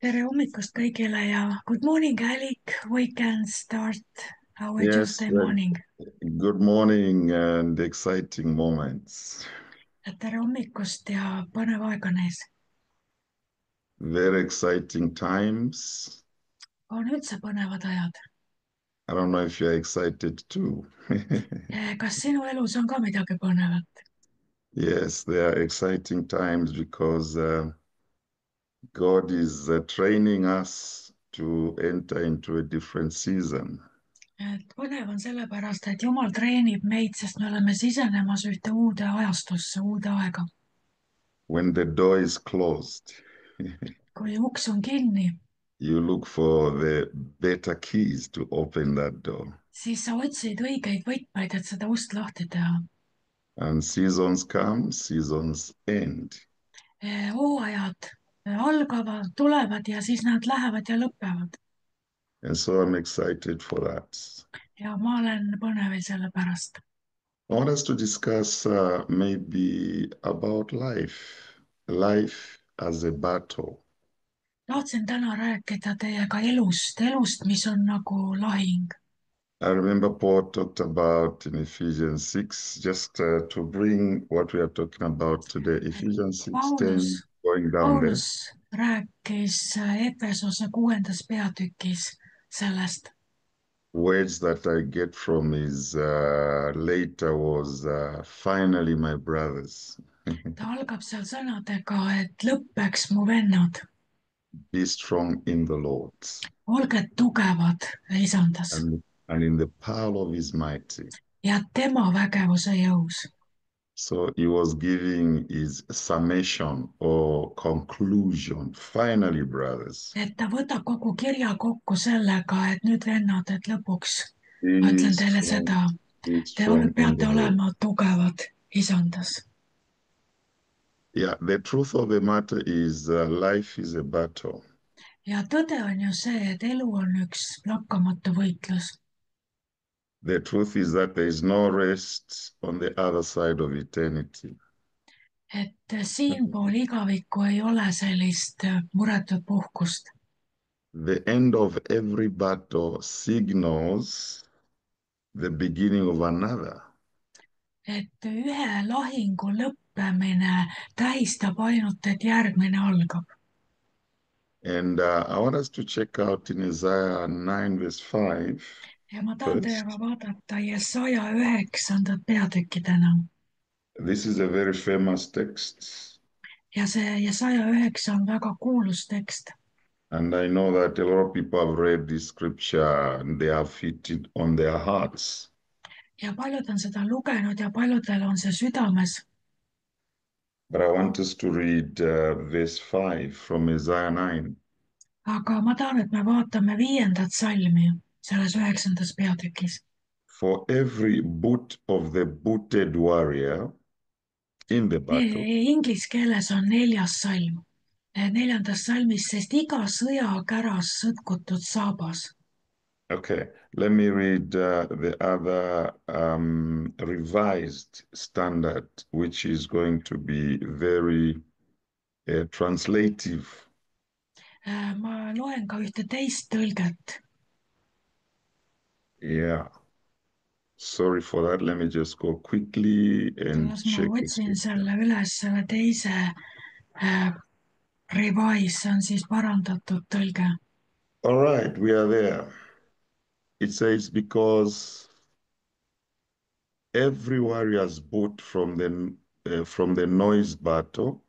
Tere hommikust kõigile ja good morning, Alec. We can start our Yes, Tuesday morning. good morning and exciting moments. Tere hommikust ja põnev aeg on ees. Very exciting times. On üldse põnevad ajad. I don't know if you're excited too. Kas sinu elus on ka midagi põnevat? Yes, they are exciting times because God is training us to enter into a different season. Et põnev on sellepärast, et Jumal treenib meid, sest me oleme sisenemas ühte uude ajastusse, uude aega. When the door is closed, Kui uks on kinni, you look for the better keys to open that door. siis sa otsid õigeid võtmeid, et seda ust lahti teha. And seasons come, seasons end. Hooajad algavad, tulevad ja siis nad lähevad ja lõpevad. And so I'm excited for that. Ja ma olen põnevil selle pärast. I want us to discuss maybe about life as a battle. Tahtsin täna rääkida teiega elust, mis on nagu lahing. I remember Paul talked about in Ephesians 6, just to bring what we are talking about today, Ephesians 6:10, Paulus, going down there. Paulus rääkis Efesose 6. peatükis sellest. Words that I get from his later was, finally, my brothers, Ta algab seal sõnadega, et lõppeks mu vennad, be strong in the Lord olge tugevad isandas and in the power of his might. ja tema vägevuse jõus. So he was giving his summation or conclusion. Finally, brothers, Et ta võtab kogu kirja kokku sellega, et nüüd vennad, et lõpuks ma be ütlen teile strong, seda, be te strong in the peate Lord. olema tugevad isandas. Yeah, the truth of the matter is life is a battle. Ja tõde on ju see, et elu on üks lakkamatu võitlus. The truth is that there is no rest on the other side of eternity. Et siinpool igavikku ei ole sellist muretut puhkust. The end of every battle signals the beginning of another. Et ühe lahingu lõppemine tähistab ainult, et järgmine algab. And I want us to check out in Isaiah 9, verse 5 Ja ma tahan teiega first. vaadata Jesaja 9. peatükki täna. This is a very famous text, Ja see Jesaja 9 on väga kuulus tekst. and I know that a lot of people have read this scripture and they have hit it on their hearts. Ja paljud on seda lugenud ja paljudel on see südames. But I want us to read verse 5 from Isaiah 9. Aga ma tahan, et me vaatame 5. salmi selles 9. peatükis. For every boot of the booted warrior in the battle, Inglise keeles on 4. salm. 4. salmis, sest iga sõjakäras sõtkutud saabas. okay, let me read the other revised standard, which is going to be very translative. Ma loen ka ühte teist tõlget. Yeah. Sorry for that. Let me just go quickly and Las ma check the otsin scripture. selle üles, selle teise revise, see on siis parandatud tõlge. All right, we are there. It says, because every warrior's boot from the noise battle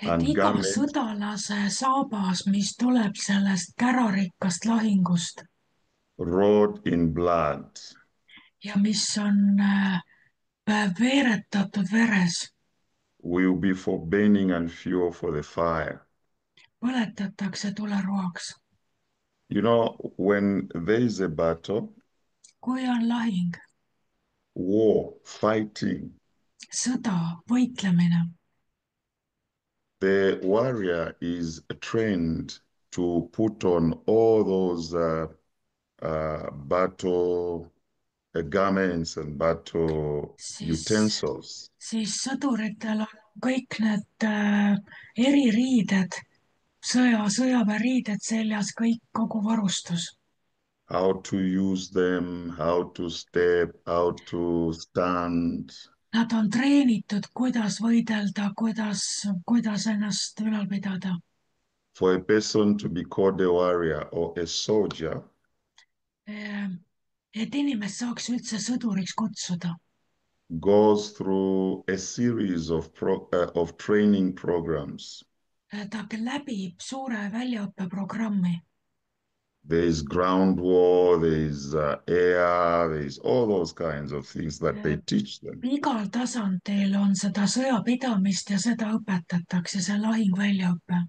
Et and iga garment sõdalase saabas, mis tuleb sellest kärarikkast lahingust wrought in blood ja mis on veeretatud veres, will be for burning and fuel for the fire. põletatakse tuleroaks. You know, when there is a battle, Kui on lahing, war, fighting, sõda, võitlemine, the warrior is trained to put on all those battle garments and battle siis, utensils. siis sõduritel on kõik need eririided sõjaväeriided seljas, kõik, kogu varustus. how to use them, how to step, how to stand. Nad on treenitud, kuidas võidelda, kuidas ennast ülal pidada. For a person to be called a warrior or a soldier, Et inimest saaks üldse sõduriks kutsuda, goes through a series of training programs. ta läbib suure väljaõppeprogrammi. There is ground war, there is air, there is all those kinds of things that they teach them. Igal tasandil on seda sõjapidamist ja seda õpetatakse, see lahingväljaõpe.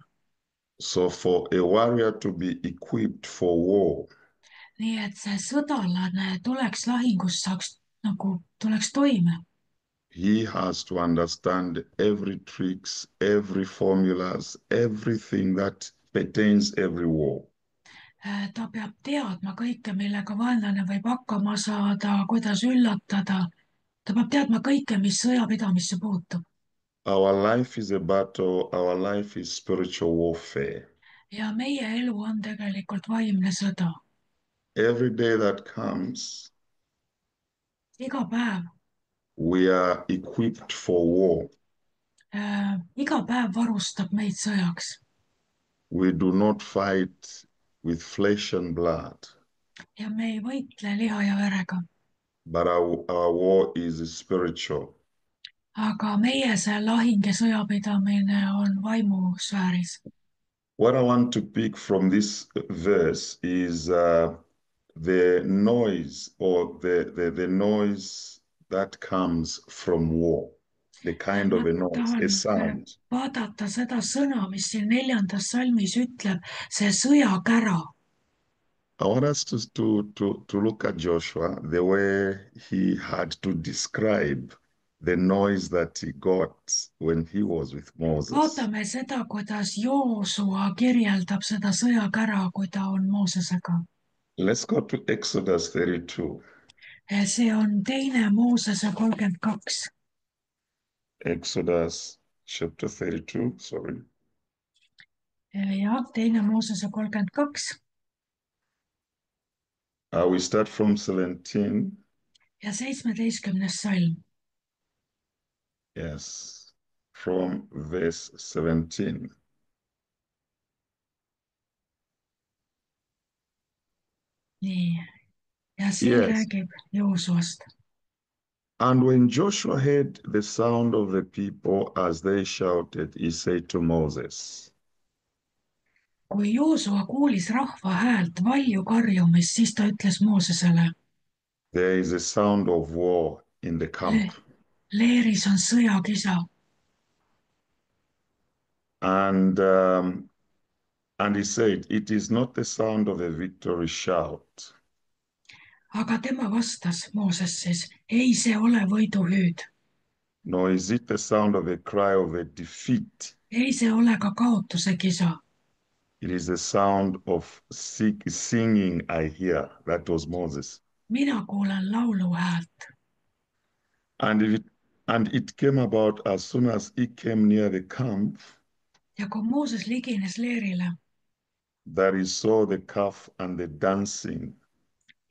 So for a warrior to be equipped for war, nii et see sõdalane tuleks lahingus, saaks nagu, tuleks toime. he has to understand every tricks, every formulas, everything that pertains every war. Ta peab teadma kõike, millega vaenlane võib hakkama saada, kuidas üllatada. Ta peab teadma kõike, mis sõjapidamisse puutub. Our life is a battle, our life is spiritual warfare. Ja meie elu on tegelikult vaimne sõda. Every day that comes, iga päev, we are equipped for war. Iga päev varustab meid sõjaks. We do not fight with flesh and blood. Ja me ei võitle liha ja verega. But our war is spiritual. Aga meie see lahing ja sõjapidamine on vaimusfääris. What I want to pick from this verse is the noise or the noise that comes from war, the kind of a noise, a sound. Vaadata seda sõna, mis siin 4. salmis ütleb, see sõjakära. I want us to look at Joshua, the way he had to describe the noise that he got when he was with Moses. Vaatame seda, kuidas Joosua kirjeldab seda sõjakära, kui ta on Moosesega. Let's go to Exodus 32. See on 2. Moosese 32. Exodus chapter 32, sorry. Jah, 2. Moosese 32. We start from 17. Ja 17. salm. Yes, from verse 17. Nii. Ja siin Yes. räägib Joosuast. And when Joshua heard the sound of the people as they shouted, he said to Moses, Kui Joosua kuulis rahva häält valju karjumist, siis ta ütles Moosesele, there is a sound of war in the camp. Leeris on sõjakisa. And he said, it is not the sound of a victory shout. Aga tema vastas, Mooses siis, ei see ole võiduhüüd. Nor is it the sound of a cry of a defeat. Ei see ole ka kaotuse kisa. It is the sound of singing I hear. That was Moses. Mina kuulen laulu häält. And it came about as soon as he came near the camp, Ja kui Mooses ligines leerile that he saw the calf and the dancing.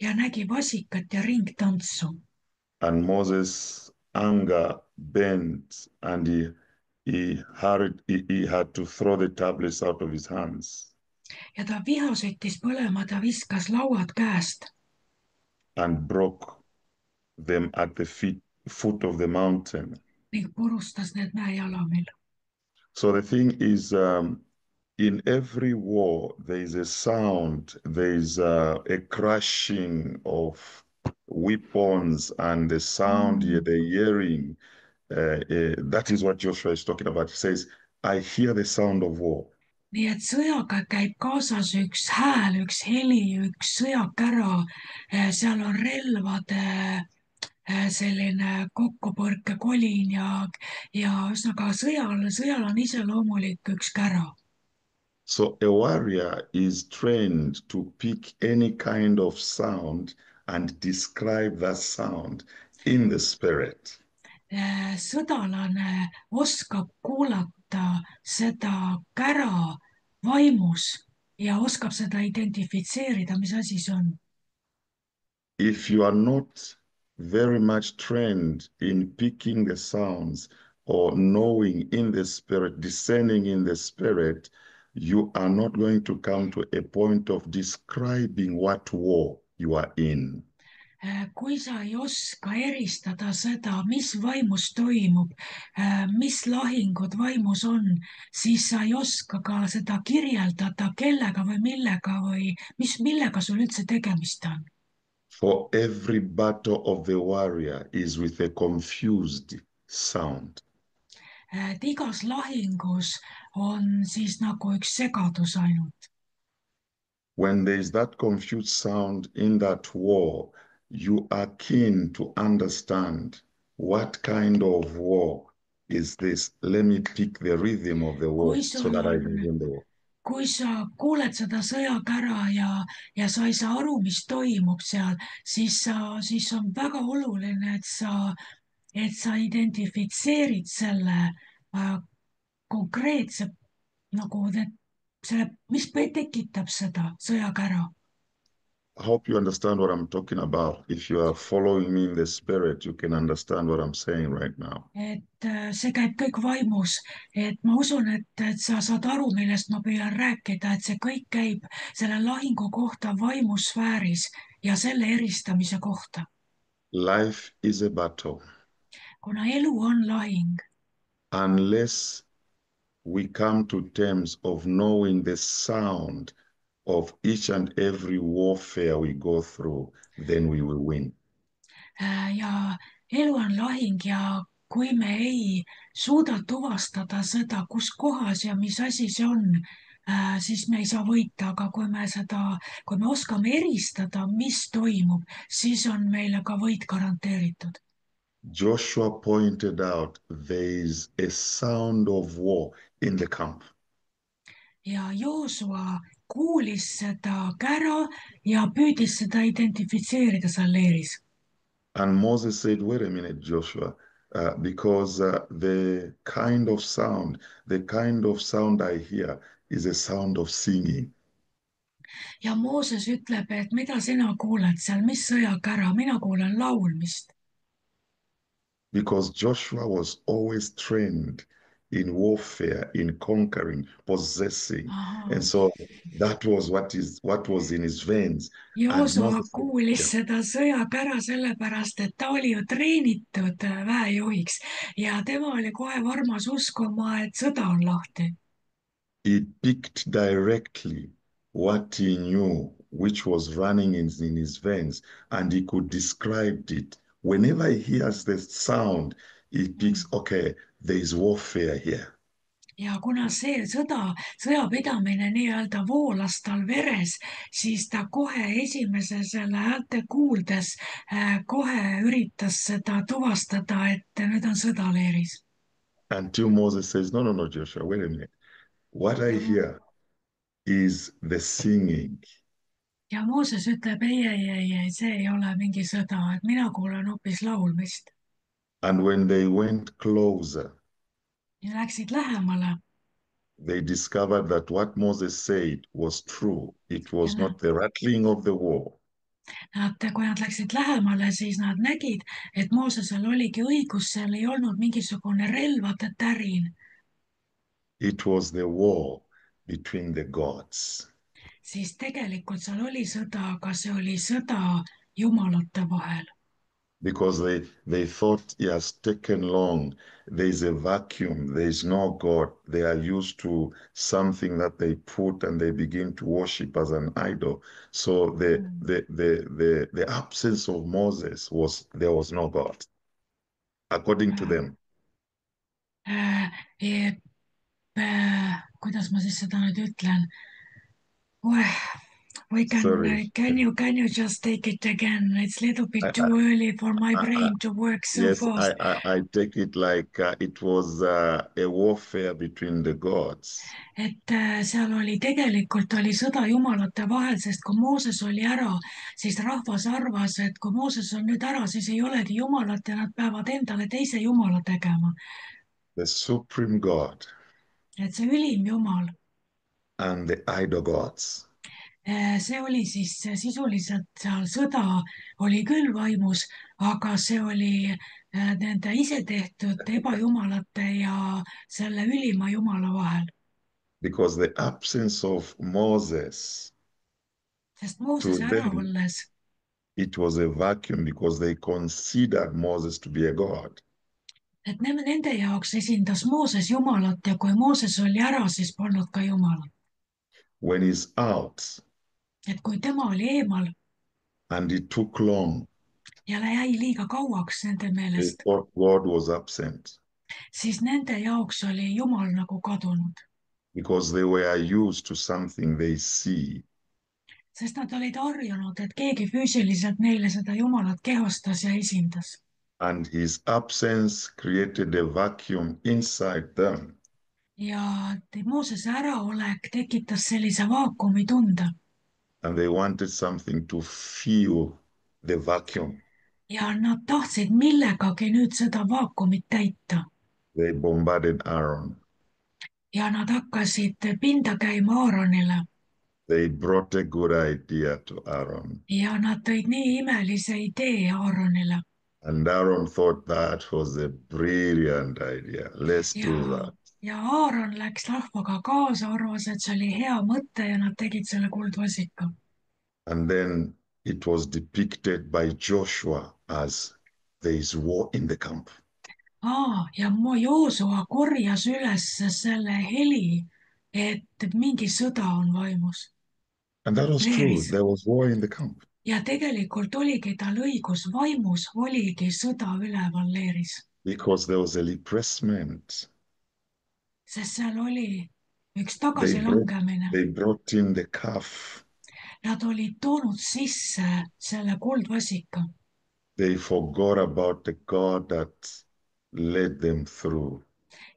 ja nägi vasikat ja ringtantsu. And Moses' anger bent, and he had to throw the tablets out of his hands. Ja ta viha süttis põlema, ta viskas lauad käest. And broke them at the foot of the mountain. Ning purustas need mäejalamil. So the thing is, in every war, there is a sound, there is a crashing of weapons and the sound, the hearing. That is what Joshua is talking about. He says, I hear the sound of war. Nii et sõjaga käib kaasas üks hääl, üks heli, üks sõjakära. Seal on relvade selline kokkupõrkekolin ja ühesõnaga sõjal on iseloomulik üks kära. So a warrior is trained to pick any kind of sound and describe that sound in the spirit. Sõdalane oskab kuulata seda kära vaimus ja oskab seda identifitseerida, mis asi see on. If you are not very much trained in picking the sounds or knowing in the spirit, discerning in the spirit, you are not going to come to a point of describing what war you are in. Kui sa ei oska eristada seda, mis vaimus toimub, mis lahingud vaimus on, siis sa ei oska ka seda kirjeldada, kellega või millega või millega sul üldse tegemist on. For every battle of the warrior is with a confused sound. Et igas lahingus on siis nagu üks segadus ainult. When there is that confused sound in that war, you are keen to understand what kind of war is this. Let me pick the rhythm of the kui war so sul that I on can win the war. kui sa kuuled seda sõjakära ja sa ei saa aru, mis toimub seal, siis on väga oluline, et sa identifitseerid selle konkreetse nagu need, selle, mis tekitab seda sõjakära. I hope you understand what I'm talking about. If you are following me in the spirit, you can understand what I'm saying right now. et see käib kõik vaimus, et ma usun, et sa saad aru, millest ma püüan rääkida, et see kõik käib selle lahingu kohta vaimusfääris ja selle eristamise kohta. Life is a battle. Kuna elu on lahing, Unless we come to terms of knowing the sound of each and every warfare we go through, then we will win. ja elu on lahing ja kui me ei suuda tuvastada seda, kus kohas ja mis asi see on, siis me ei saa võita, aga kui me oskame eristada, mis toimub, siis on meile ka võit garanteeritud. Joshua pointed out there is a sound of war in the camp. Ja Joosua kuulis seda kära ja püüdis seda identifitseerida seal leeris. And Moses said, wait a minute, Joshua, because the kind of sound I hear is a sound of singing. Ja Mooses ütleb, et mida sina kuuled seal, mis sõjakära, mina kuulen laulmist. Because Joshua was always trained in warfare, in conquering, possessing. Ahah. And so that was what was in his veins. And Joosua Moses said, kuulis yeah, seda sõjakära sellepärast, et ta oli ju treenitud väejuhiks ja tema oli kohe varmas uskuma, et sõda on lahti. he picked directly what he knew, which was running in his veins, and he could describe it. Whenever he hears the sound, he picks, okay, there is warfare here. Ja kuna see sõjapidamine nii-öelda voolas tal veres, siis ta kohe esimese selle häälte kuuldes kohe üritas seda tuvastada, et nüüd on sõda leeris. Until Moses says, no, no, no, Joshua, wait a minute. What I Ja, hear is the singing. ja Mooses ütleb ei, see ei ole mingi sõda, et mina kuulen hoopis laulmist. And when they went closer, Ja läksid lähemale they discovered that what Moses said was true. It ja was not the rattling of the war. kui nad läksid lähemale, siis nad nägid, et Moosesel oligi õigus, seal ei olnud mingisugune relvade tärin, It was the war between the gods. siis tegelikult seal oli sõda, aga see oli sõda jumalate vahel. Because they thought it has taken long. There's a vacuum. There's no God. They are used to something that they put and they begin to worship as an idol. So the absence of Moses was there was no God, according to them. Äh, äh, kuidas ma siis seda nüüd ütlen? Well, Sorry. can you just take it again? It's a little bit I, too early for my I, brain to work so yes, fast. I take it like it was a warfare between the gods. Et seal oli sõda jumalate vahel, sest kui Mooses oli ära, siis rahvas arvas, et kui Mooses on nüüd ära, siis ei olegi jumalat ja nad peavad endale teise jumala tegema. The supreme God Et see ülim jumal and the idol gods. See oli siis sisuliselt seal sõda oli küll vaimus, aga see oli nende isetehtud ebajumalate ja selle ülima jumala vahel. Because the absence of Moses Sest to Moosese ära them, olles, it was a vacuum because they considered Moses to be a god. et nende jaoks esindas Mooses Jumalat ja kui Mooses oli ära, siis polnud ka Jumalat. When he's out Et kui tema oli eemal and it took long, ja jäi liiga kauaks nende they meelest, thought God was absent siis nende jaoks oli Jumal nagu kadunud, because they were used to something they see. sest nad olid harjunud, et keegi füüsiliselt neile seda Jumalat kehastas ja esindas. And his absence created a vacuum inside them. Ja Moosese äraolek tekitas sellise vaakumi tunde And they wanted something to fill the vacuum. ja nad tahtsid millegagi nüüd seda vaakumit täita. They bombarded Aaron. Ja nad hakkasid pinda käima Aaronile They brought a good idea to Aaron. ja nad tõid nii imelise idee Aaronile. And Aaron thought that was a brilliant idea. Let's do ja, that. ja Aaron läks rahvaga kaasa, arvas, et see oli hea mõte ja nad tegid selle kuldvasika. And then it was depicted by Joshua as there is war in the camp. Ja Joosua korjas üles selle heli, et mingi sõda on vaimus, And that was true. leeris. There was war in the camp. Ja tegelikult oligi tal õigus, vaimus oligi sõda üleval leeris, Because there was a repressment. sest seal oli üks They brought, tagasilangemine. they brought in the calf. Nad olid toonud sisse selle kuldvasika They forgot about the God that led them through.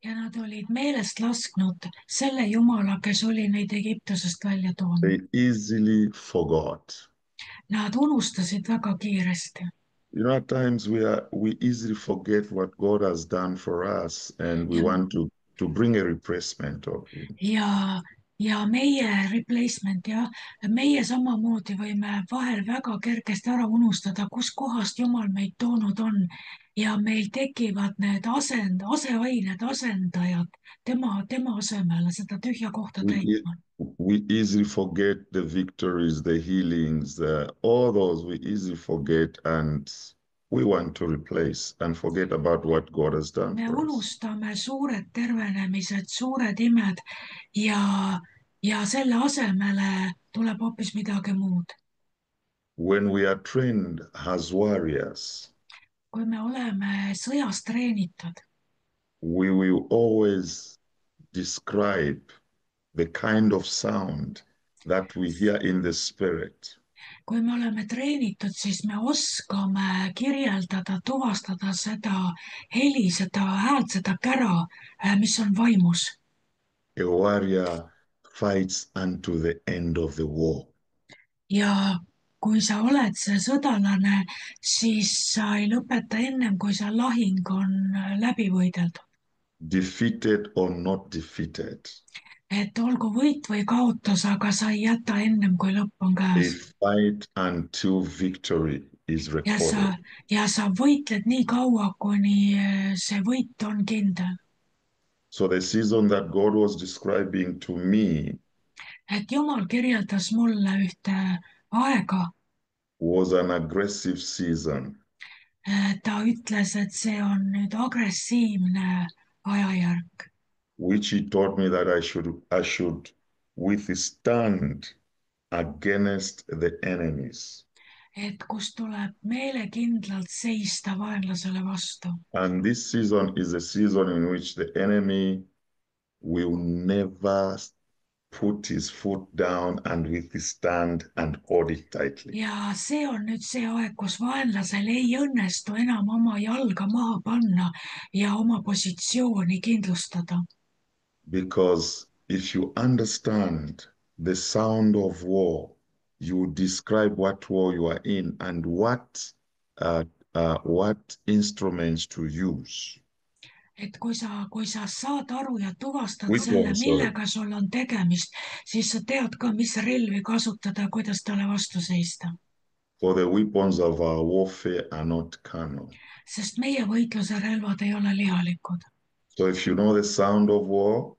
ja nad olid meelest lasknud selle Jumala, kes oli neid Egiptusest välja toonud. They easily forgot. Nad unustasid väga kiiresti. You know, at times we easily forget what God has done for us, and we Ja, want to bring a replacement of Him. ja meie replacement ja meie samamoodi võime vahel väga kergesti ära unustada, kuskohast Jumal meid toonud on ja meil tekivad need aseained, asendajad tema asemele seda tühja kohta We e- täitma. we easily forget the victories, the healings, all those we easily forget, and we want to replace and forget about what God has done Me for us. unustame suured tervenemised, suured imed ja selle asemele tuleb hoopis midagi muud. When we are trained as warriors, Kui me oleme sõjas treenitud, we will always describe the kind of sound that we hear in the spirit. kui me oleme treenitud, siis me oskame kirjeldada, tuvastada seda heli, seda häält, seda kära, mis on vaimus. A warrior fights unto the end of the war. Ja kui sa oled see sõdalane, siis sa ei lõpeta ennem, kui see lahing on läbi võideldud. Defeated or not defeated, Et olgu võit või kaotus, aga sa ei jäta ennem, kui lõpp on a käes. fight until victory is Ja recorded. sa võitled nii kaua, kuni see võit on kindel. So the season that God was describing to me Et Jumal kirjeldas mulle ühte aega, was an aggressive season. ta ütles, et see on nüüd agressiivne ajajärk, Which he taught me that I should withstand against the enemies. et kus tuleb meelekindlalt seista vaenlasele vastu. And this season is a season in which the enemy will never put his foot down and withstand and hold it tightly. Ja see on nüüd see aeg, kus vaenlasel ei õnnestu enam oma jalga maha panna ja oma positsiooni kindlustada. Because if you understand the sound of war, you describe what war you are in and what instruments to use. et kui sa saad aru ja tuvastad selle, weapon, sorry. millega sul on tegemist, siis sa tead ka, mis relvi kasutada ja kuidas talle vastu seista. For the weapons of our warfare are not carnal. Sest meie võitluse relvad ei ole lihalikud. So if you know the sound of war,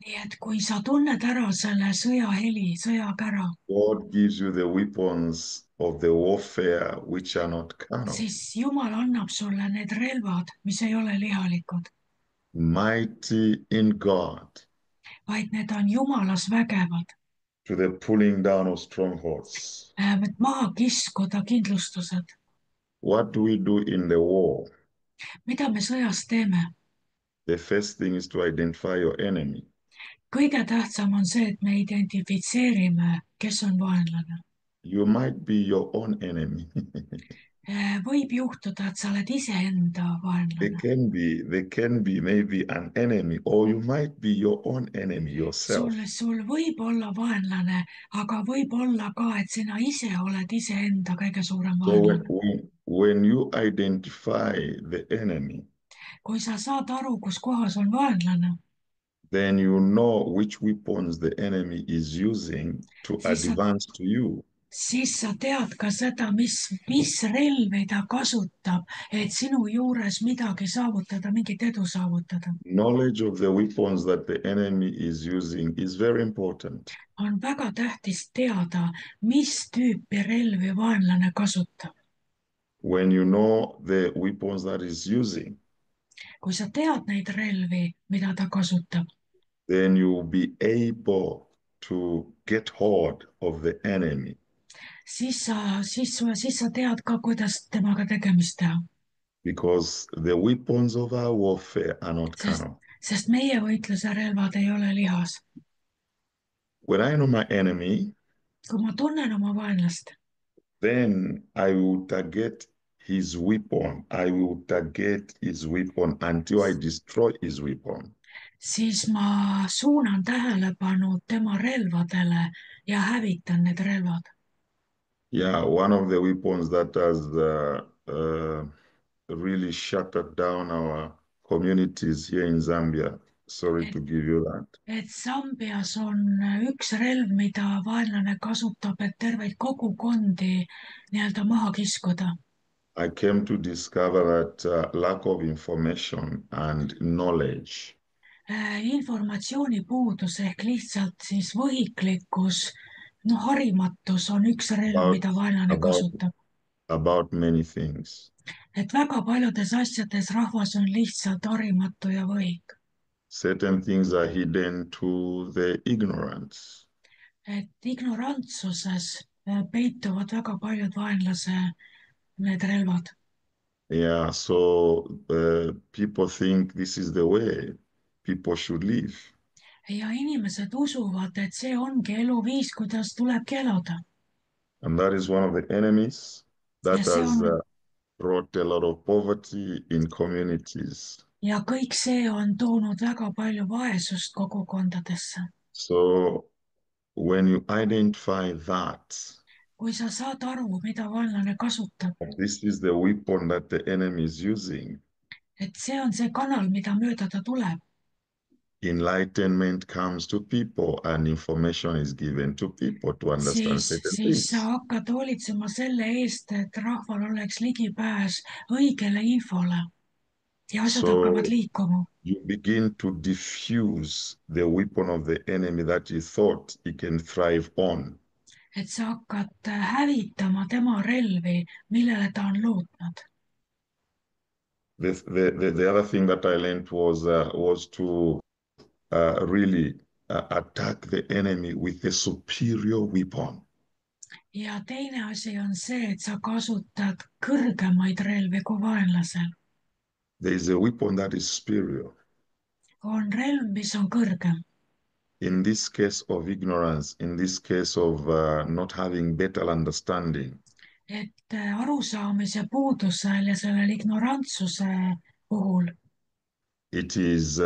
nii et kui sa tunned ära selle sõjaheli, sõjakära, God gives you the weapons of the warfare which are not carnal, siis Jumal annab sulle need relvad, mis ei ole lihalikud, mighty in God vaid need on Jumalas vägevad, to the pulling down of strongholds. et maha kiskuda kindlustused. What do we do in the war? mida me sõjas teeme? The first thing is to identify your enemy. kõige tähtsam on see, et me identifitseerime, kes on vaenlane. You might be your own enemy. võib juhtuda, et sa oled iseenda vaenlane. They can be maybe an enemy, or you might be your own enemy yourself. sul võib olla vaenlane, aga võib olla ka, et sina ise oled iseenda kõige suurem So vaenlane. when you identify the enemy, kui sa saad aru, kus kohas on vaenlane, then you know which weapons the enemy is using to siis sa, advance to you. siis sa tead ka seda, mis relvi ta kasutab, et sinu juures midagi saavutada, mingit edu saavutada. Knowledge of the weapons that the enemy is using is very important. on väga tähtis teada, mis tüüpi relvi vaenlane kasutab. When you know the weapons that is using, kui sa tead neid relvi, mida ta kasutab, then you'll be able to get hold of the enemy. siis sa tead ka, kuidas temaga tegemist teha. Because the weapons of our warfare are not sest, carnal. sest meie võitluse relvad ei ole lihas. When I know my enemy, kui ma tunnen oma vaenlast, then I will target his weapon. I will target his weapon until I destroy his weapon. siis ma suunan tähelepanu tema relvadele ja hävitan need relvad. Yeah, one of the weapons that has really shuttered down our communities here in Zambia. Sorry et to give you that. et Sambias on üks relv, mida vaenlane kasutab, et terveid kogukondi nii-öelda maha kiskuda. I came to discover that lack of information and knowledge informatsiooni puudus ehk lihtsalt siis võhiklikkus, noh, harimatus on üks relv, about mida vaenlane about kasutab. about many things. et väga paljudes asjades rahvas on lihtsalt harimatu ja võhik. Certain things are hidden to the ignorance. et ignorantsuses peituvad väga paljud vaenlase need relvad. Yeah, so people think this is the way people should live. ja inimesed usuvad, et see ongi eluviis, kuidas tulebki elada. And that is one of the enemies ja that see has on brought a lot of poverty in communities. ja kõik see on toonud väga palju vaesust kogukondadesse. So when you identify that, kui sa saad aru, mida vaenlane kasutab, this is the weapon that the enemy is using, et see on see kanal, mida mööda ta tuleb, enlightenment comes to people and information is given to people to understand certain siis sa things. hakkad hoolitsema selle eest, et rahval oleks ligipääs õigele infole ja asjad hakkavad So liikuma. you begin to diffuse the weapon of the enemy that he thought he can thrive on. et sa hakkad hävitama tema relvi, millele ta on lootnud. The other thing that I learned was to really attack the enemy with a superior weapon. ja teine asi on see, et sa kasutad kõrgemaid relvi kui vaenlasel. There is a weapon that is superior. on relv, mis on kõrgem. In this case of ignorance, in this case of not having better understanding, et arusaamise puudusel ja sellel ignorantsuse puhul it is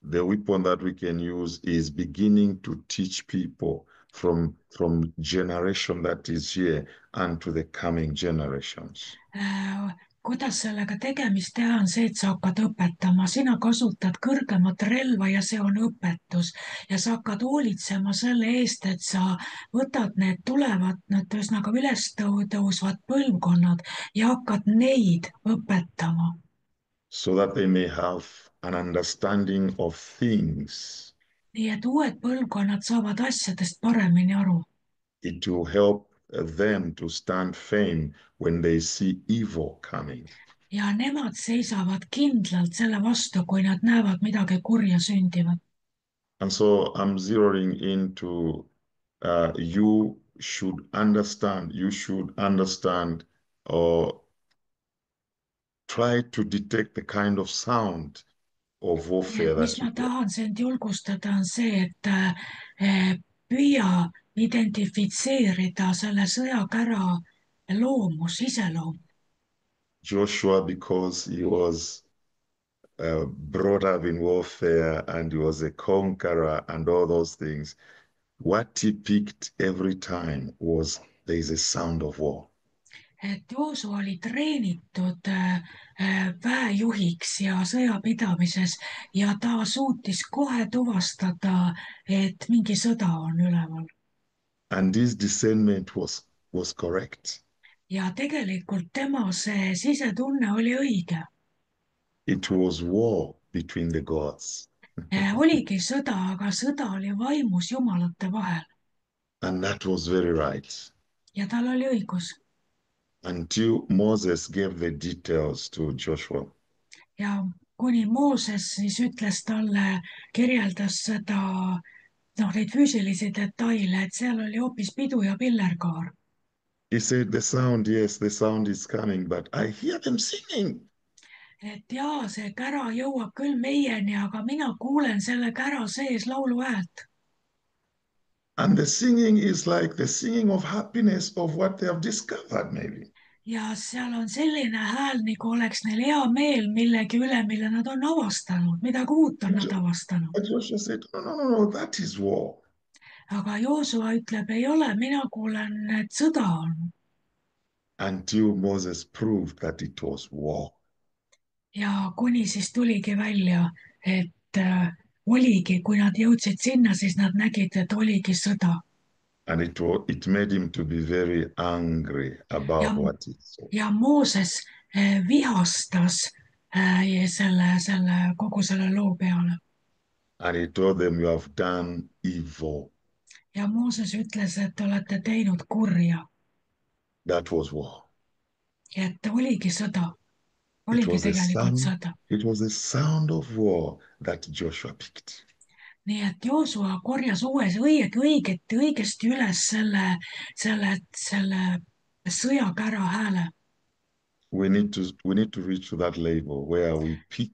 the weapon that we can use is beginning to teach people from generation that is here and to the coming generations. kuidas sellega tegemist teha, on see, et sa hakkad õpetama, sina kasutad kõrgemat relva ja see on õpetus. ja sa hakkad hoolitsema selle eest, et sa võtad need tulevad, need ühesõnaga üles tõusvad põlvkonnad ja hakkad neid õpetama. so that they may have an understanding of things. nii et uued põlvkonnad saavad asjadest paremini aru. It will help them to stand firm when they see evil coming. ja nemad seisavad kindlalt selle vastu, kui nad näevad midagi kurja sündivat. And so I'm zeroing into you should understand or try to detect the kind of sound of nii warfare et mis that you ma get. tahan sind julgustada, on see, et püüa identifitseerida selle sõjakära loomus, iseloom. Joshua, because he was brought up in warfare and he was a conqueror and all those things, what he picked every time was there is a sound of war. et Joosu oli treenitud väejuhiks ja sõjapidamises ja ta suutis kohe tuvastada, et mingi sõda on üleval. And this discernment was correct. ja tegelikult tema see sisetunne oli õige. It was war between the gods. oligi sõda, aga sõda oli vaimus jumalate vahel And that was very right. ja tal oli õigus. Until Moses gave the details to Joshua. ja kuni Mooses siis ütles talle, kirjeldas seda, noh, neid füüsilisi detaile, et seal oli hoopis pidu ja pillerkaar. He said, the sound, yes, the sound is coming, but I hear them singing. et jaa, see kära jõuab küll meieni, aga mina kuulen selle kära sees lauluhäält. And the singing is like the singing of happiness of what they have discovered, maybe. ja seal on selline hääl, nagu oleks neil hea meel millegi üle, mille nad on avastanud, midagi uut on nad avastanud. But Joshua said, no, no, no, no, that is war. aga Joosua ütleb, ei ole, mina kuulen, et sõda on. Until Moses proved that it was war. ja kuni siis tuligi välja, et oligi, kui nad jõudsid sinna, siis nad nägid, et oligi sõda. And it made him to be very angry ja, about what he saw. ja Mooses vihastas kogu selle loo peale. And he told them, you have done evil. ja Mooses ütles, et te olete teinud kurja. That was war. et oligi sõda, It oligi was the tegelikult sound, sõda. it was the sound of war that Joshua picked. nii et Joosua korjas õigesti üles selle sõjakära hääle. We need to reach to that level where we pick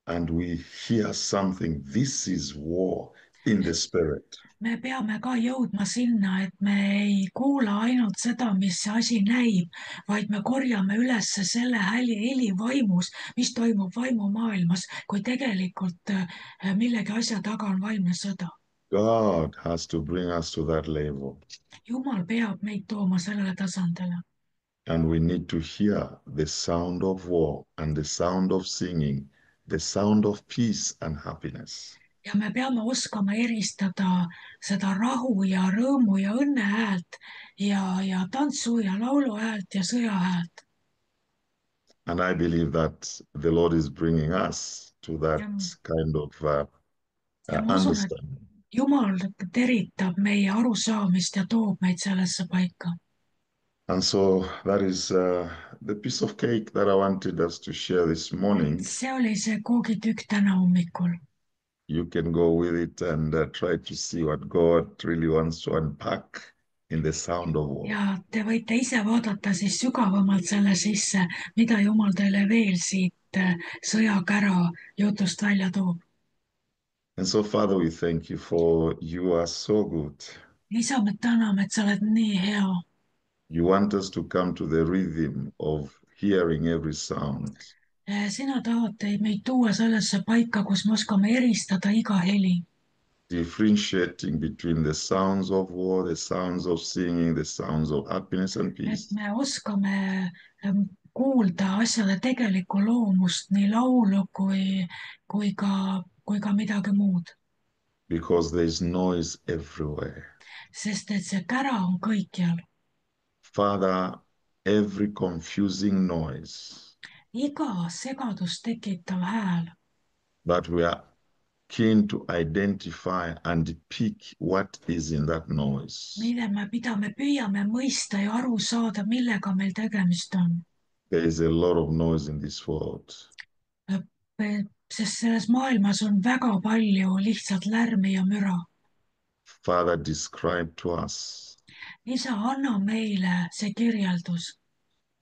and we hear something. This is war in the spirit. me peame ka jõudma sinna, et me ei kuula ainult seda, mis see asi näib, vaid me korjame üles selle heli vaimus, mis toimub vaimumaailmas, kui tegelikult millegi asja taga on vaimne sõda. God has to bring us to that level. Jumal peab meid tooma sellele tasandile. And we need to hear the sound of war and the sound of singing, the sound of peace and happiness. ja me peame oskama eristada seda rahu ja rõõmu ja õnne häält ja tantsu ja laulu häält ja sõja häält. And I believe that the Lord is bringing us to that ja, kind of ja ma usun, et understanding. Jumal teritab meie arusaamist ja toob meid sellesse paika. And so that is the piece of cake that I wanted us to share this morning. see oli see koogitükk täna hommikul. You can go with it and try to see what God really wants to unpack in the sound of war. ja te võite ise vaadata siis sügavamalt selle sisse, mida Jumal teile veel siit sõjakära jutust välja toob. And so, Father, we thank you for you are so good. isa, me täname, et sa oled nii hea. You want us to come to the rhythm of hearing every sound. sina tahad meid tuua sellesse paika, kus me oskame eristada iga heli. Differentiating between the sounds of war, the sounds of singing, the sounds of happiness and et peace. me oskame kuulda asjade tegelikku loomust, nii laulu kui ka midagi muud. because there's noise everywhere. Sest et see kära on kõikjal. Father, every confusing noise Iga segadust tekitav hääl, that we are keen to identify and pick what is in that noise. mida me püüame mõista ja aru saada, millega meil tegemist on. There is a lot of noise in this world. Sest selles maailmas on väga palju lihtsalt lärmi ja müra. Father, describe to us isa, anna meile see kirjeldus,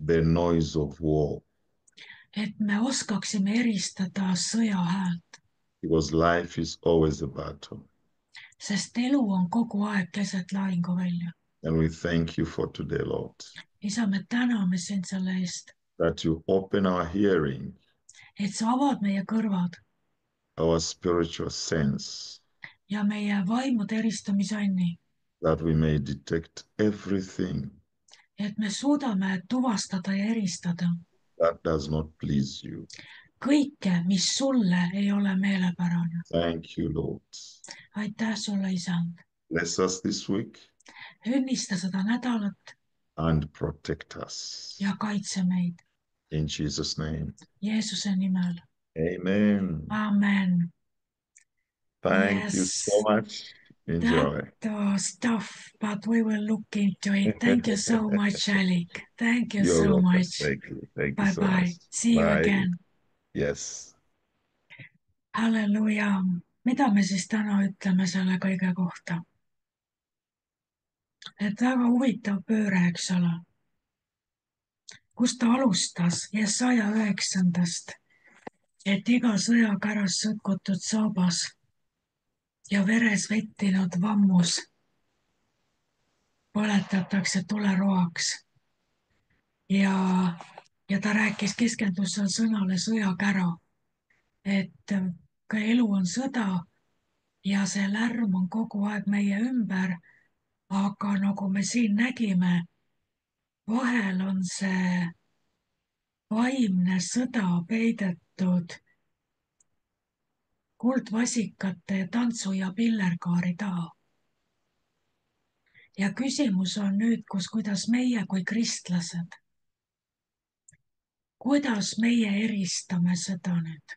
the noise of war, et me oskaksime eristada sõja häält, because life is always a battle. sest elu on kogu aeg keset lahinguvälja. And we thank you for today, Lord, isa, me täname sind selle eest, that you open our hearing, et sa avad meie kõrvad our spiritual sense, ja meie vaimude eristamisanni, that we may detect everything et me suudame tuvastada ja eristada that does not please you. kõike, mis sulle ei ole meelepärane. Thank you, Lord. aitäh sulle, isand. Bless us this week õnnista seda nädalat and protect us. ja kaitse meid. In Jesus' name, Jeesuse nimel. amen. Amen. Thank you Yes, so much. Enjoy. that was tough, but we will look into it. Thank you so much, Alec. Thank you You're so welcome. much. Thank you. Thank you Bye so much. bye. See you Bye. again. Yes. Halleluuja. Mida me siis täna ütleme selle kõige kohta? Et väga huvitav pööre, eks ole. Kus ta alustas Jesaja 9, et iga sõjakäras sõtkutud saabas ja veres vettinud vammus põletatakse tuleroaks. Ja, ja ta keskendus seal sõnale sõjakära, et ka elu on sõda ja see lärm on kogu aeg meie ümber, aga nagu me siin nägime, vahel on see vaimne sõda peidetud kuldvasikate, tantsu ja pillerkaari taha. Ja küsimus on nüüd, kuidas meie kui kristlased, kuidas meie eristame seda nüüd?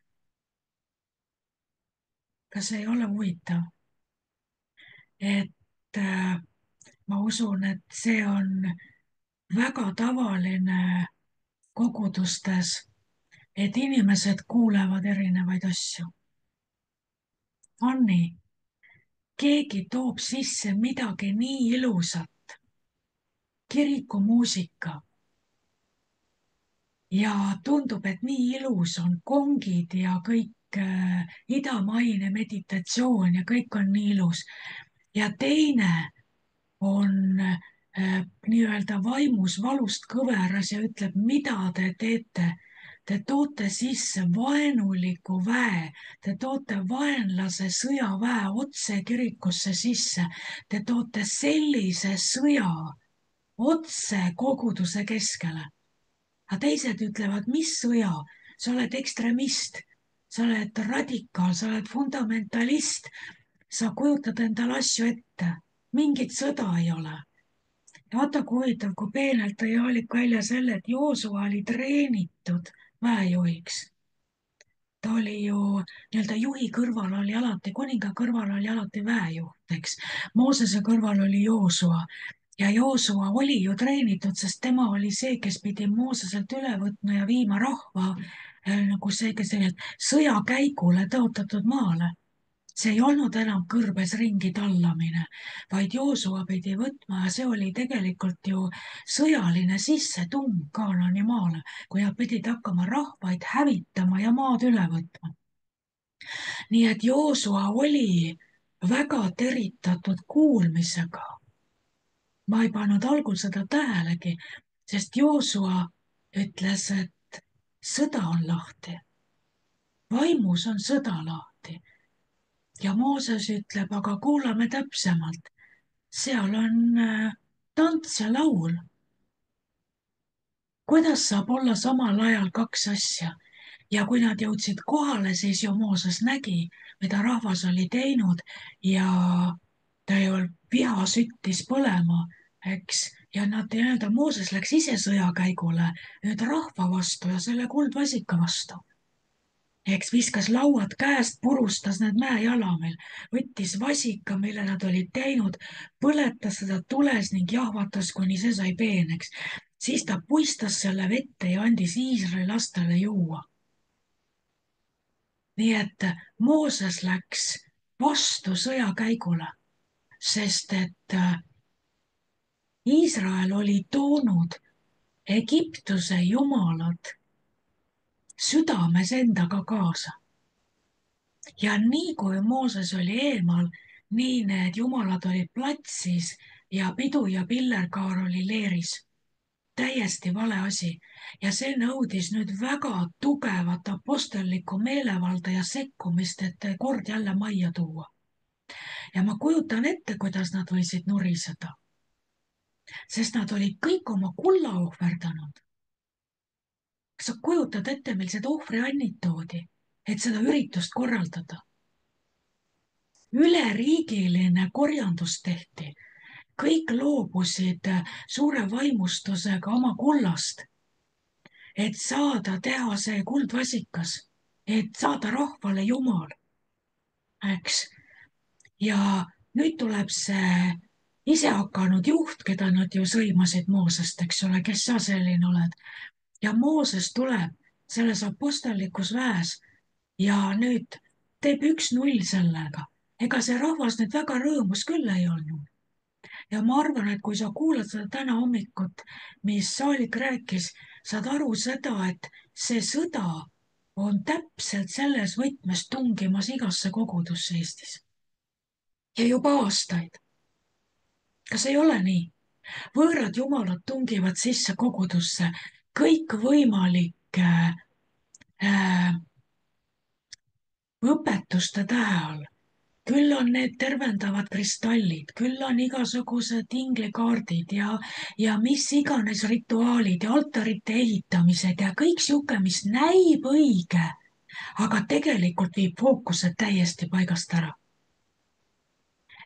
Kas ei ole huvitav? Et ma usun, et see on väga tavaline kogudustes, et inimesed kuulevad erinevaid asju. On nii? Keegi toob sisse midagi nii ilusat, kirikumuusika. Ja tundub, et nii ilus on kongid ja kõik idamaine meditatsioon ja kõik on nii ilus. Ja teine on nii-öelda vaimus valust kõveras ja ütleb, mida te teete. Te toote sisse vaenuliku väe, te toote vaenlase sõjaväe otse kirikusse sisse, te toote sellise sõja otse koguduse keskele. Aga teised ütlevad, mis sõja? Sa oled ekstremist, sa oled radikaal, sa oled fundamentalist, sa kujutad endale asju ette, mingit sõda ei ole. Ja vaata, kui huvitav, kui peenelt tõi Aalik välja selle, et Joosua oli treenitud väejuhiks. Ta oli ju nii-öelda juhi kõrval oli alati, kuninga kõrval oli alati väejuht, eks. Moosese kõrval oli Joosua ja Joosua oli ju treenitud, sest tema oli see, kes pidi Mooseselt üle võtma ja viima rahva nagu sõjakäigule tõotatud maale. See ei olnud enam kõrbes ringi tallamine, vaid Joosua pidi võtma ja see oli tegelikult ju sõjaline sissetung Kaanani maale, kui nad pidid hakkama rahvaid hävitama ja maad üle võtma. Nii et Joosua oli väga teritatud kuulmisega. Ma ei pannud algul seda tähelegi, sest Joosua ütles, et sõda on lahti. Vaimus on sõda lahti. Ja Mooses ütleb, aga kuulame täpsemalt. Seal on tants ja laul. kuidas saab olla samal ajal kaks asja? Ja kui nad jõudsid kohale, siis ju Mooses nägi, mida rahvas oli teinud ja ta ju viha süttis põlema, eks. Ja nad nii-öelda, Mooses läks ise sõjakäigule nüüd rahva vastu ja selle kuldvasika vastu. Eks viskas lauad käest, purustas need mäejalamil, võttis vasika, mille nad olid teinud, põletas seda tules ning jahvatas, kuni see sai peeneks. Siis ta puistas selle vette ja andis Iisraeli lastele juua. Nii et Mooses läks vastu sõjakäigule, sest et Iisrael oli toonud Egiptuse jumalad südames endaga kaasa. Ja nii kui Mooses oli eemal, nii need jumalad olid platsis ja pidu ja pillerkaar oli leeris. Täiesti vale asi. Ja see nõudis nüüd väga tugevat apostellikku meelevalda ja sekkumist, et kord jälle majja tuua. Ja ma kujutan ette, kuidas nad võisid nuriseda. Sest nad olid kõik oma kulla ohverdanud. Kas sa kujutad ette, millised ohvriannid toodi, et seda üritust korraldada? Üleriigiline korjandus tehti. Kõik loobusid suure vaimustusega oma kullast, et saada teha see kuldvasikas, et saada rahvale jumal, eks. Ja nüüd tuleb see isehakanud juht, keda nad ju sõimasid Moosest, eks ole, kes sa selline oled. Ja Mooses tuleb selles apostellikus väes ja nüüd teeb 1-0 sellega. Ega see rahvas nüüd väga rõõmus küll ei olnud. Ja ma arvan, et kui sa kuulad seda täna hommikut, mis Saalik rääkis, saad aru seda, et see sõda on täpselt selles võtmes tungimas igasse kogudusse Eestis. Ja juba aastaid. Kas ei ole nii? Võõrad jumalad tungivad sisse kogudusse kõikvõimalike õpetuste tähe all. Küll on need tervendavad kristallid, küll on igasugused inglikaardid ja mis iganes rituaalid ja altarite ehitamised ja kõik sihuke, mis näib õige, aga tegelikult viib fookuse täiesti paigast ära.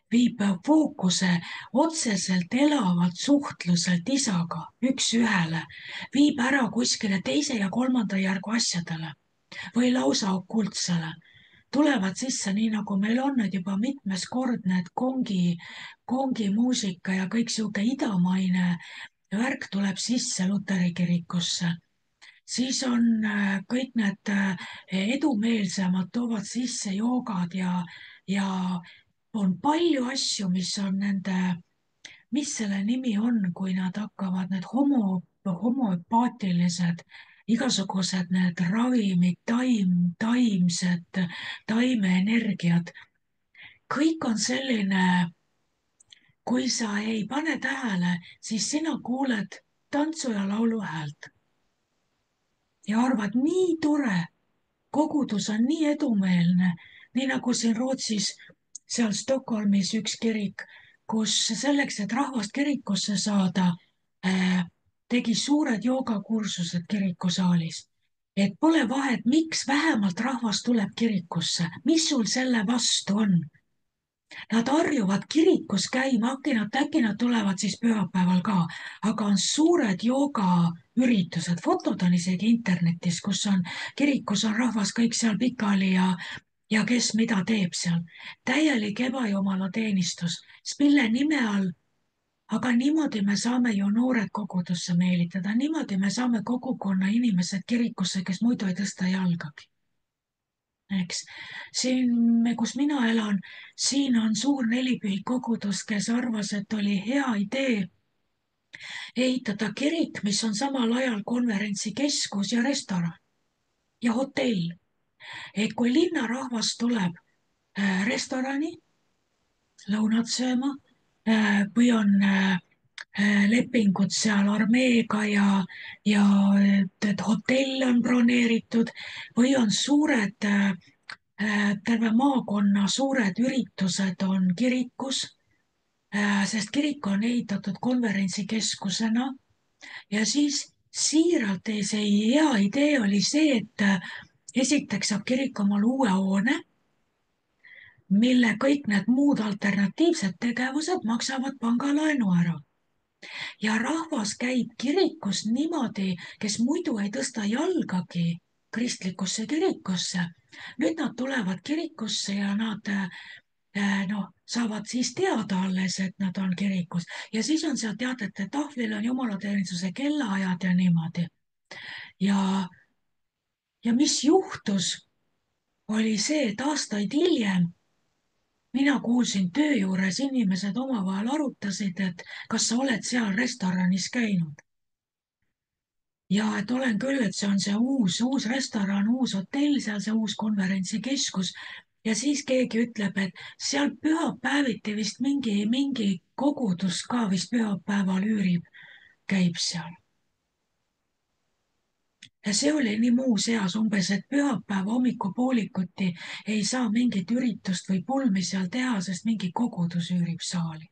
Viib fookuse otseselt elavalt suhtluselt isaga üks-ühele, viib ära kuskile teise ja kolmanda järgu asjadele või lausa okultsele. Tulevad sisse, nii nagu meil on nüüd juba mitmes kord need kongi muusika ja kõik sihuke idamaine värk tuleb sisse luteri kirikusse. Siis on kõik need edumeelsemad toovad sisse joogad ja on palju asju, mis on nende, mis selle nimi on, kui nad hakkavad need homoöpaatilised igasugused need ravimid, taimsed, taimeenergiad. Kõik on selline, kui sa ei pane tähele, siis sina kuuled tantsu ja laulu häält. Ja arvad, nii tore, kogudus on nii edumeelne, nii nagu siin Rootsis, seal Stockholmis üks kirik, kus selleks, et rahvast kirikusse saada, tegi suured joogakursused kirikusaalis. Et pole vahet, miks vähemalt rahvas tuleb kirikusse, mis sul selle vastu on. Nad harjuvad kirikus käima, äkki nad tulevad siis pühapäeval ka, aga on suured joogaüritused, fotod on isegi internetis, kus on, kirikus on rahvas kõik seal pikali ja kes mida teeb seal. Täielik ebajumala teenistus, mille nime all, aga niimoodi me saame ju noored kogudusse meelitada, niimoodi me saame kogukonna inimesed kirikusse, kes muidu ei tõsta jalgagi. Eks siin, kus mina elan, siin on suur nelipühi kogudus, kes arvas, et oli hea idee ehitada kirik, mis on samal ajal konverentsikeskus ja restoran ja hotell. Et kui linnarahvas tuleb restorani lõunat sööma või on lepingud seal armeega ja et hotell on broneeritud või on suured, terve maakonna suured üritused on kirikus, sest kirik on ehitatud konverentsikeskusena ja siis siiralt see hea idee oli see, et esiteks saab kirik omale uue hoone, mille kõik need muud alternatiivsed tegevused maksavad pangalaenu ära. Ja rahvas käib kirikus niimoodi, kes muidu ei tõsta jalgagi kristlikusse kirikusse. Nüüd nad tulevad kirikusse ja nad saavad siis teada alles, et nad on kirikus ja siis on seal teadete tahvlil on jumalateenistuse kellaajad ja niimoodi. ja, ja mis juhtus, oli see, et aastaid hiljem mina kuulsin töö juures, inimesed omavahel arutasid, et kas sa oled seal restoranis käinud. Ja et olen küll, et see on see uus restoran, uus hotell, seal see uus konverentsikeskus. Ja siis keegi ütleb, et seal pühapäeviti vist mingi kogudus ka vist pühapäeval käib seal. Ja see oli nii muuseas umbes, et pühapäeva hommikupoolikuti ei saa mingit üritust või pulmi seal teha, sest mingi kogudus üürib saali.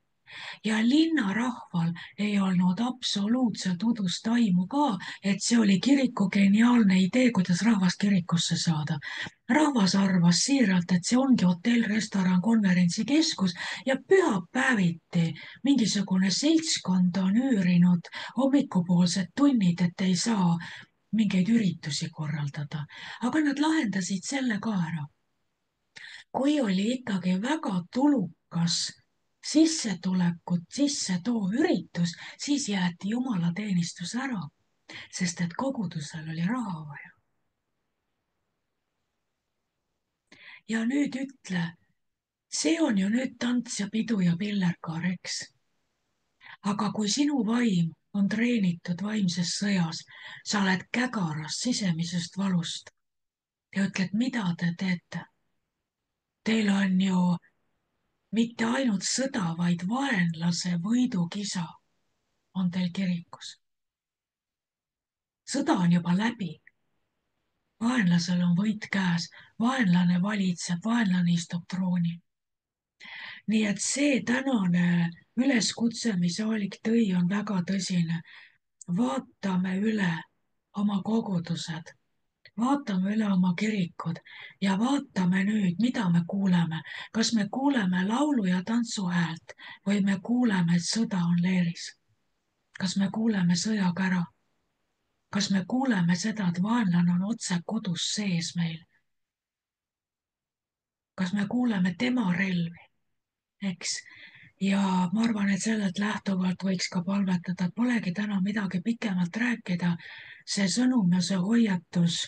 Ja linnarahval ei olnud absoluutselt udust aimu ka, et see oli kiriku geniaalne idee, kuidas rahvast kirikusse saada. Rahvas arvas siiralt, et see ongi hotell, restoran, konverentsikeskus ja pühapäeviti mingisugune seltskond on üürinud hommikupoolsed tunnid, et ei saa mingeid üritusi korraldada. Aga nad lahendasid selle ka ära. Kui oli ikkagi väga tulukas sissetulekut sisse toov üritus, siis jäeti jumalateenistus ära, sest et kogudusel oli raha vaja. Ja nüüd ütle, see on ju nüüd tants ja pidu ja pillerkaar, eks? Aga kui sinu vaim on treenitud vaimses sõjas, sa oled kägaras sisemisest valust ja ütled, mida te teete? Teil on ju mitte ainult sõda, vaid vaenlase võidukisa on teil kirikus. Sõda on juba läbi. Vaenlasel on võit käes, vaenlane valitseb, vaenlane istub troonil. Nii et see tänane üleskutse, mis Aalik tõi, on väga tõsine. Vaatame üle oma kogudused, vaatame üle oma kirikud ja vaatame nüüd, mida me kuuleme. Kas me kuuleme laulu ja tantsu häält või me kuuleme, et sõda on leeris? Kas me kuuleme sõjakära? Kas me kuuleme seda, et vaenlane on otse kodus sees meil? Kas me kuuleme tema relvi? Eks? Ja ma arvan, et sellelt lähtuvalt võiks ka palvetada, et polegi täna midagi pikemalt rääkida. See sõnum ja see hoiatus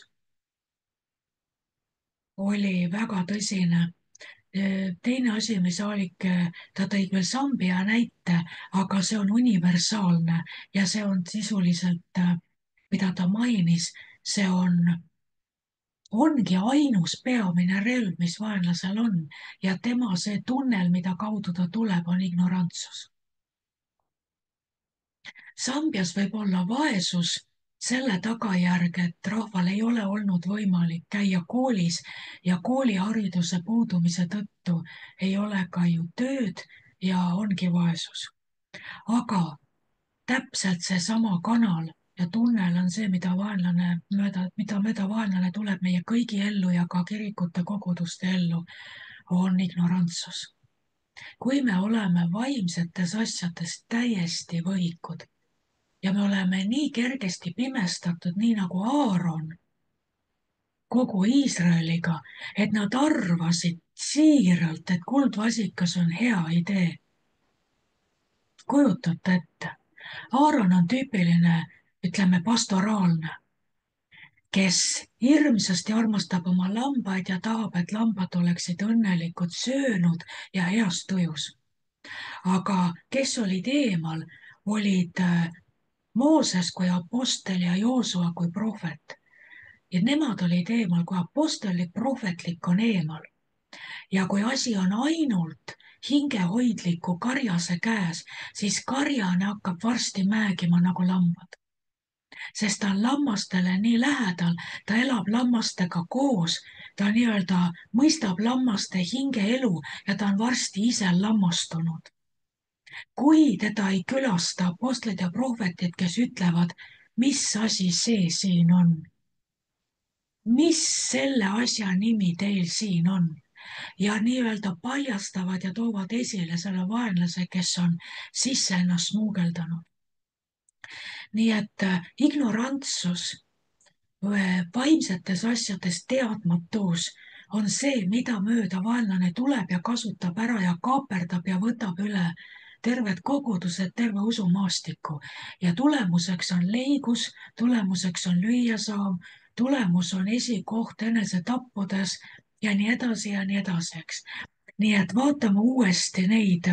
oli väga tõsine. Teine asi, mis Aalik, ta tõi küll Sambia näite, aga see on universaalne ja see on sisuliselt, mida ta mainis, see ongi ainus peamine relv, mis vaenlasel on ja tema see tunnel, mida kaudu ta tuleb, on ignorantsus. Sambias võib olla vaesus selle tagajärg, et rahval ei ole olnud võimalik käia koolis ja koolihariduse puudumise tõttu ei ole ka ju tööd ja ongi vaesus. Aga täpselt seesama kanal ja tunnel on see, mida mööda vaenlane tuleb meie kõigi ellu ja ka kirikute koguduste ellu, on ignorantsus. Kui me oleme vaimsetes asjades täiesti võhikud ja me oleme nii kergesti pimestatud, nii nagu Aaron kogu Iisraeliga, et nad arvasid siiralt, et kuldvasikas on hea idee. Kujutate ette? Aaron on tüüpiline, ütleme, pastoraalne, kes hirmsasti armastab oma lambaid ja tahab, et lambad oleksid õnnelikud, söönud ja heas tujus. Aga kes olid eemal, olid Mooses kui apostel ja Joosua kui prohvet. Ja nemad olid eemal, kui apostellik, prohvetlik on eemal. Ja kui asi on ainult hingehoidliku karjase käes, siis karjane hakkab varsti määgima nagu lambad. Sest ta on lammastele nii lähedal, ta elab lammastega koos, ta nii-öelda mõistab lammaste hingeelu ja ta on varsti ise lammastunud. Kui teda ei külasta apostlid ja prohvetid, kes ütlevad, mis asi see siin on? Mis selle asja nimi teil siin on? Ja nii-öelda paljastavad ja toovad esile selle vaenlase, kes on sisse ennast smuugeldanud. Nii et ignorantsus, vaimsetes asjades teadmatus on see, mida mööda vaenlane tuleb ja kasutab ära ja kaaperdab ja võtab üle terved kogudused, terve usumaastiku. Ja tulemuseks on leigus, tulemuseks on lüüasaam, tulemus on esikoht enesetappudes ja nii edasi ja nii edasi, eks. Nii et vaatame uuesti neid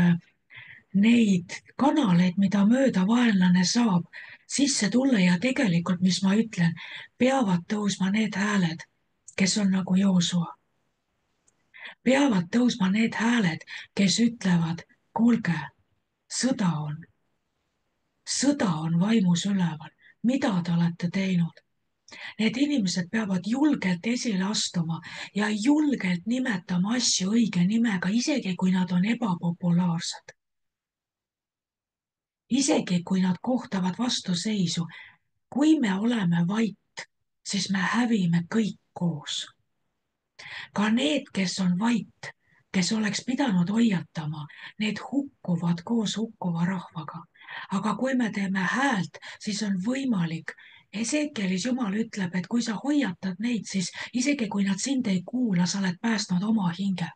kanaleid, mida mööda vaenlane saab sisse tulla ja tegelikult, mis ma ütlen, peavad tõusma need hääled, kes on nagu Joosua. Peavad tõusma need hääled, kes ütlevad, kuulge, sõda on vaimus üleval, mida te olete teinud? Need inimesed peavad julgelt esile astuma ja julgelt nimetama asju õige nimega, isegi kui nad on ebapopulaarsed. Isegi kui nad kohtavad vastuseisu, kui me oleme vait, siis me hävime kõik koos. Ka need, kes on vait, kes oleks pidanud hoiatama, need hukkuvad koos hukkuva rahvaga. Aga kui me teeme häält, siis on võimalik. Ezekeelis Jumal ütleb, et kui sa hoiatad neid, siis isegi kui nad sind ei kuula, sa oled päästnud oma hinge.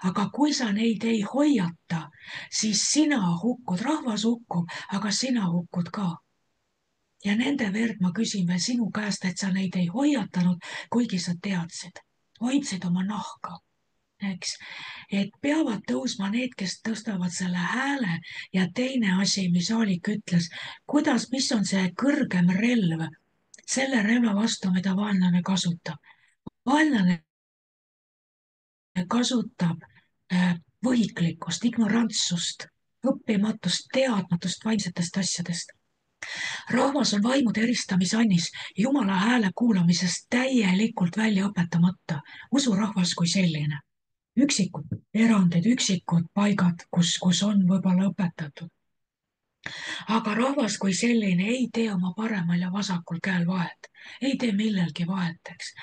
Aga kui sa neid ei hoiata, siis sina hukkud, rahvas hukkub, aga sina hukkud ka. Ja nende verd ma küsin veel sinu käest, et sa neid ei hoiatanud, kuigi sa teadsid, hoidsid oma nahka, eks. Et peavad tõusma need, kes tõstavad selle hääle ja teine asi, mis Aalik ütles, mis on see kõrgem relv selle relva vastu, mida vaenlane kasutab. Vaenlane kasutab võhiklikkust, ignorantsust, õppimatust, teadmatust vaimsetest asjadest. Rahvas on vaimude eristamisannis, Jumala hääle kuulamisest täielikult välja õpetamata, usurahvas kui selline. Üksikud erandid, üksikud paigad, kus on võib-olla õpetatud. Aga rahvas kui selline ei tee oma paremal ja vasakul käel vahet, ei tee millelgi vahet, eks.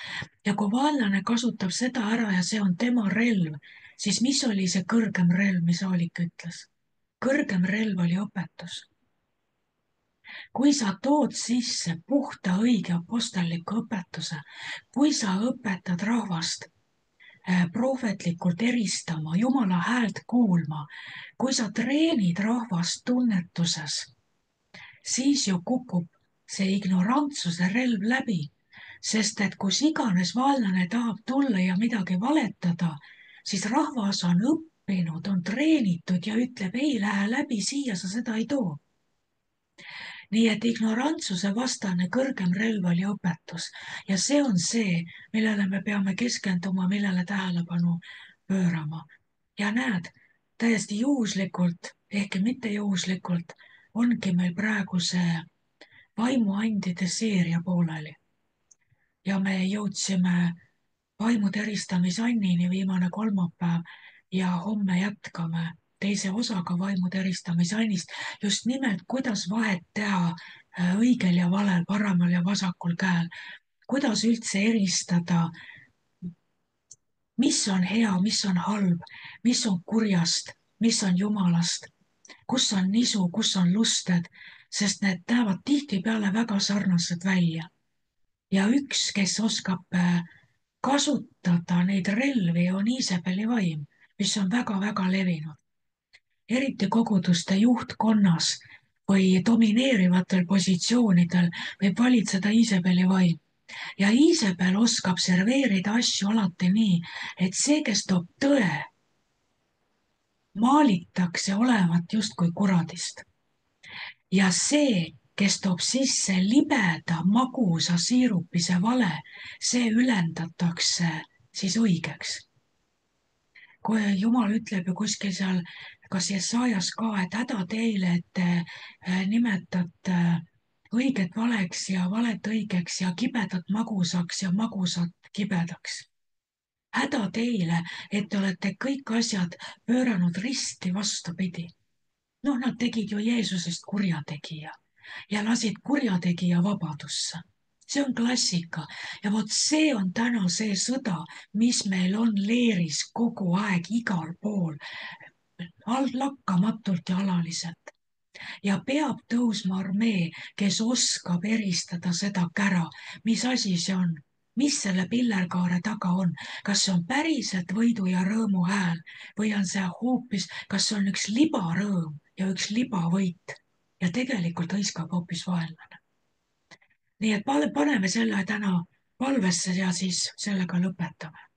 Ja kui vaenlane kasutab seda ära ja see on tema relv, siis mis oli see kõrgem relv, mis Aalik ütles? Kõrgem relv oli õpetus. Kui sa tood sisse puhta õige apostelliku õpetuse, kui sa õpetad rahvast prohvetlikult eristama, Jumala häält kuulma, kui sa treenid rahvast tunnetuses, siis ju kukub see ignorantsuse relv läbi, sest et kus iganes vaenlane tahab tulla ja midagi valetada, siis rahvas on õppinud, on treenitud ja ütleb, ei lähe läbi, siia sa seda ei too. Nii et ignorantsuse vastane kõrgem relv oli õpetus ja see on see, millele me peame keskenduma, millele tähelepanu pöörama. Ja näed, täiesti juhuslikult, ehkki mitte juhuslikult, ongi meil praegu see vaimuandide seeria pooleli. Ja me jõudsime vaimude eristamisannini viimane kolmapäev ja homme jätkame teise osaga vaimude eristamisannist, just nimelt, kuidas vahet teha õigel ja valel, paremal ja vasakul käel. Kuidas üldse eristada, mis on hea, mis on halb, mis on kurjast, mis on jumalast, kus on nisu, kus on lusted, sest need näevad tihtipeale väga sarnased välja. Ja üks, kes oskab kasutada neid relvi, on Iisabeli vaim, mis on väga-väga levinud. Eriti koguduste juhtkonnas või domineerivatel positsioonidel võib valitseda Iisabeli vaim. Ja Iisabel oskab serveerida asju alati nii, et see, kes toob tõe, maalitakse olevat justkui kuradist. Ja see, kes toob sisse libeda, magusa, siirupise vale, see ülendatakse siis õigeks. Kui Jumal ütleb ju kuskil seal, kas Jesajas ka, et häda teile, et te nimetate õiget valeks ja valet õigeks ja kibedat magusaks ja magusat kibedaks. Häda teile, et te olete kõik asjad pööranud risti vastupidi. Noh, nad tegid ju Jeesusest kurjategija. ja lasid kurjategija vabadusse. see on klassika ja vot see on täna see sõda, mis meil on leeris kogu aeg igal pool, lakkamatult ja alaliselt. Ja peab tõusma armee, kes oskab eristada seda kära, mis asi see on, mis selle pillerkaare taga on, kas see on päriselt võidu ja rõõmu hääl või on see hoopis, kas see on üks libarõõm ja üks libavõit ja tegelikult hõiskab hoopis vaenlane. nii et paneme selle täna palvesse ja siis sellega lõpetame.